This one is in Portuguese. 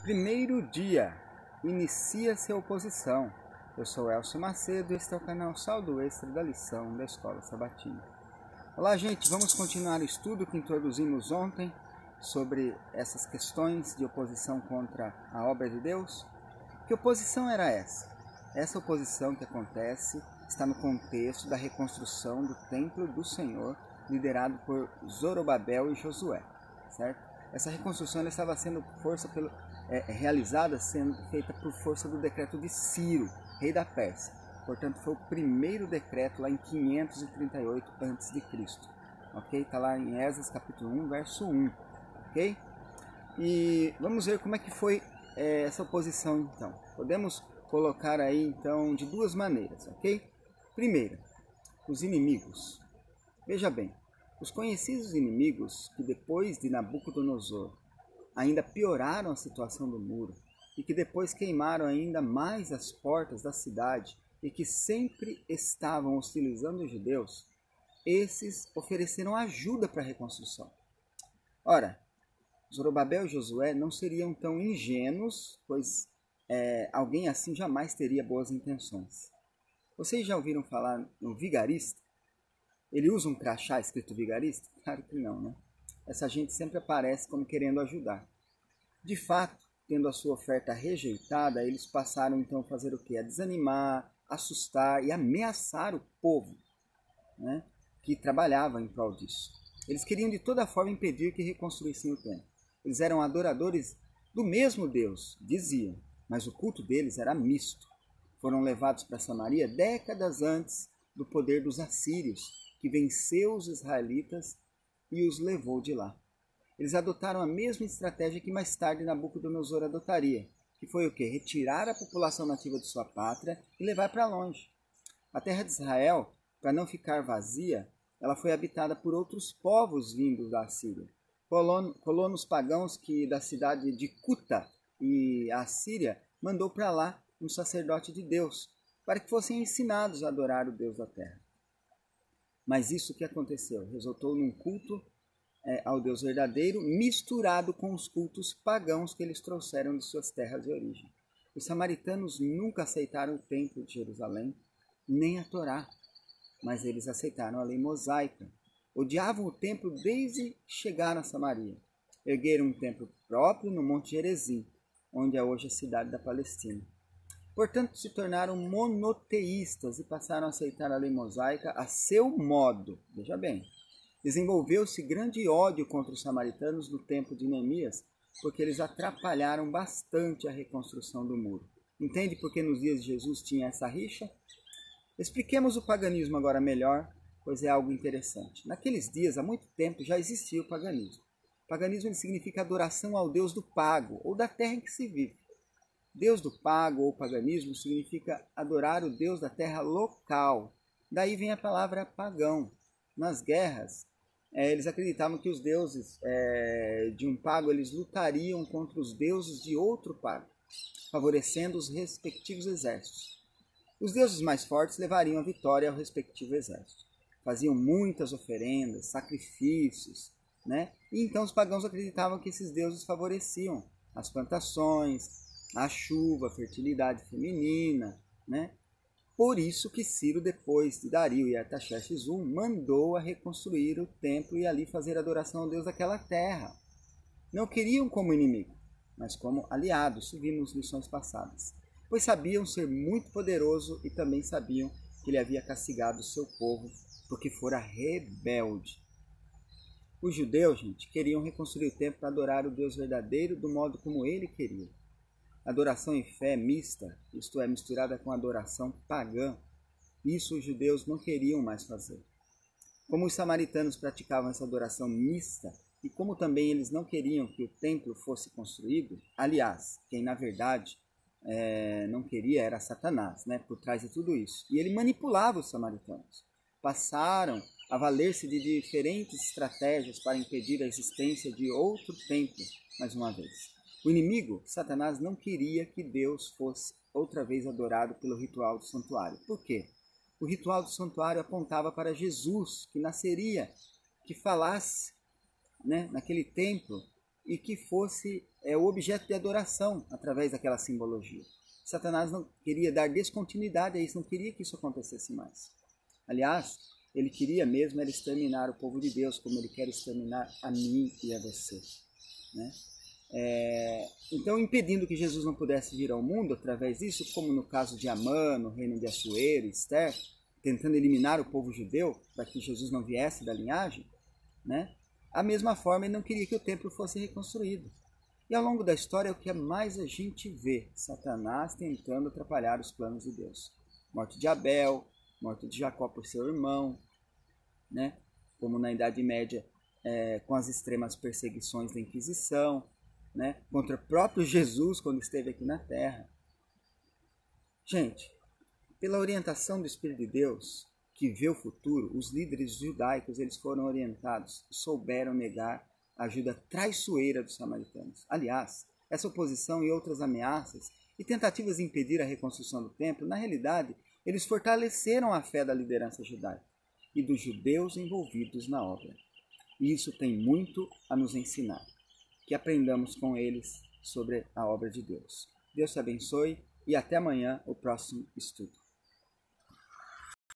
Primeiro dia, inicia-se a oposição. Eu sou Elcio Macedo e este é o canal Saldo Extra da lição da Escola Sabatina. Olá, gente, vamos continuar o estudo que introduzimos ontem sobre essas questões de oposição contra a obra de Deus. Que oposição era essa? Essa oposição que acontece está no contexto da reconstrução do Templo do Senhor, liderado por Zorobabel e Josué, certo? Essa reconstrução ela estava sendo realizada, sendo feita por força do decreto de Ciro, rei da Pérsia. Portanto, foi o primeiro decreto lá em 538 a.C. Ok? Está lá em Esdras capítulo 1, verso 1. Ok? E vamos ver como é que foi essa oposição então. Podemos colocar aí então de duas maneiras, ok? Primeira, os inimigos. Veja bem, os conhecidos inimigos que depois de Nabucodonosor ainda pioraram a situação do muro e que depois queimaram ainda mais as portas da cidade e que sempre estavam hostilizando os judeus, esses ofereceram ajuda para a reconstrução. Ora, Zorobabel e Josué não seriam tão ingênuos, pois alguém assim jamais teria boas intenções. Vocês já ouviram falar no vigarista? Ele usa um crachá escrito vigarista? Claro que não, né? Essa gente sempre aparece como querendo ajudar. De fato, tendo a sua oferta rejeitada, eles passaram então a fazer o quê? A desanimar, assustar e ameaçar o povo, né, que trabalhava em prol disso. Eles queriam de toda forma impedir que reconstruíssem o templo. Eles eram adoradores do mesmo Deus, diziam, mas o culto deles era misto. Foram levados para Samaria décadas antes do poder dos assírios, que venceu os israelitas e os levou de lá. Eles adotaram a mesma estratégia que mais tarde Nabucodonosor adotaria, que foi o quê? Retirar a população nativa de sua pátria e levar para longe. A terra de Israel, para não ficar vazia, ela foi habitada por outros povos vindos da Assíria. Colonos pagãos que da cidade de Cuta e a Assíria mandou para lá um sacerdote de Deus, para que fossem ensinados a adorar o Deus da terra. Mas isso que aconteceu resultou num culto ao Deus verdadeiro, misturado com os cultos pagãos que eles trouxeram de suas terras de origem. Os samaritanos nunca aceitaram o templo de Jerusalém, nem a Torá, mas eles aceitaram a lei mosaica. Odiavam o templo desde que chegaram a Samaria. Ergueram um templo próprio no Monte Gerizim, onde é hoje a cidade da Palestina. Portanto, se tornaram monoteístas e passaram a aceitar a lei mosaica a seu modo. Veja bem, desenvolveu-se grande ódio contra os samaritanos no tempo de Neemias, porque eles atrapalharam bastante a reconstrução do muro. Entende por que nos dias de Jesus tinha essa rixa? Expliquemos o paganismo agora melhor, pois é algo interessante. Naqueles dias, há muito tempo, já existia o paganismo. O paganismo significa adoração ao Deus do pago, ou da terra em que se vive. Deus do pago ou paganismo significa adorar o Deus da terra local. Daí vem a palavra pagão. Nas guerras, eles acreditavam que os deuses de um pago eles lutariam contra os deuses de outro pago, favorecendo os respectivos exércitos. Os deuses mais fortes levariam a vitória ao respectivo exército. Faziam muitas oferendas, sacrifícios, né? E então os pagãos acreditavam que esses deuses favoreciam as plantações, a chuva, a fertilidade feminina, né? Por isso que Ciro, depois de Dario e Artaxerxes I, mandou a reconstruir o templo e ali fazer adoração ao Deus daquela terra. Não queriam como inimigo, mas como aliado, isso vimos nas lições passadas. Pois sabiam ser muito poderoso e também sabiam que ele havia castigado o seu povo porque fora rebelde. Os judeus, gente, queriam reconstruir o templo para adorar o Deus verdadeiro do modo como ele queria. Adoração e fé mista, isto é, misturada com adoração pagã, isso os judeus não queriam mais fazer. Como os samaritanos praticavam essa adoração mista, e como também eles não queriam que o templo fosse construído, aliás, quem na verdade não queria era Satanás, né, por trás de tudo isso. E ele manipulava os samaritanos. Passaram a valer-se de diferentes estratégias para impedir a existência de outro templo, mais uma vez. O inimigo, Satanás, não queria que Deus fosse outra vez adorado pelo ritual do santuário. Por quê? O ritual do santuário apontava para Jesus, que nasceria, que falasse, né, naquele templo, e que fosse o objeto de adoração através daquela simbologia. Satanás não queria dar descontinuidade a isso, não queria que isso acontecesse mais. Aliás, ele queria mesmo era exterminar o povo de Deus, como ele quer exterminar a mim e a você, né? Então, impedindo que Jesus não pudesse vir ao mundo através disso, como no caso de Amã, no reino de Assuero e Esther, tentando eliminar o povo judeu para que Jesus não viesse da linhagem, né? A mesma forma, ele não queria que o templo fosse reconstruído. E ao longo da história, o que mais a gente vê? Satanás tentando atrapalhar os planos de Deus. Morte de Abel, morte de Jacó por seu irmão, né? Como na Idade Média, com as extremas perseguições da Inquisição, né? Contra o próprio Jesus quando esteve aqui na Terra. Gente, pela orientação do Espírito de Deus, que vê o futuro, os líderes judaicos eles foram orientados e souberam negar a ajuda traiçoeira dos samaritanos. Aliás, essa oposição e outras ameaças e tentativas de impedir a reconstrução do templo, na realidade, eles fortaleceram a fé da liderança judaica e dos judeus envolvidos na obra. E isso tem muito a nos ensinar, que aprendamos com eles sobre a obra de Deus. Deus te abençoe e até amanhã, o próximo estudo.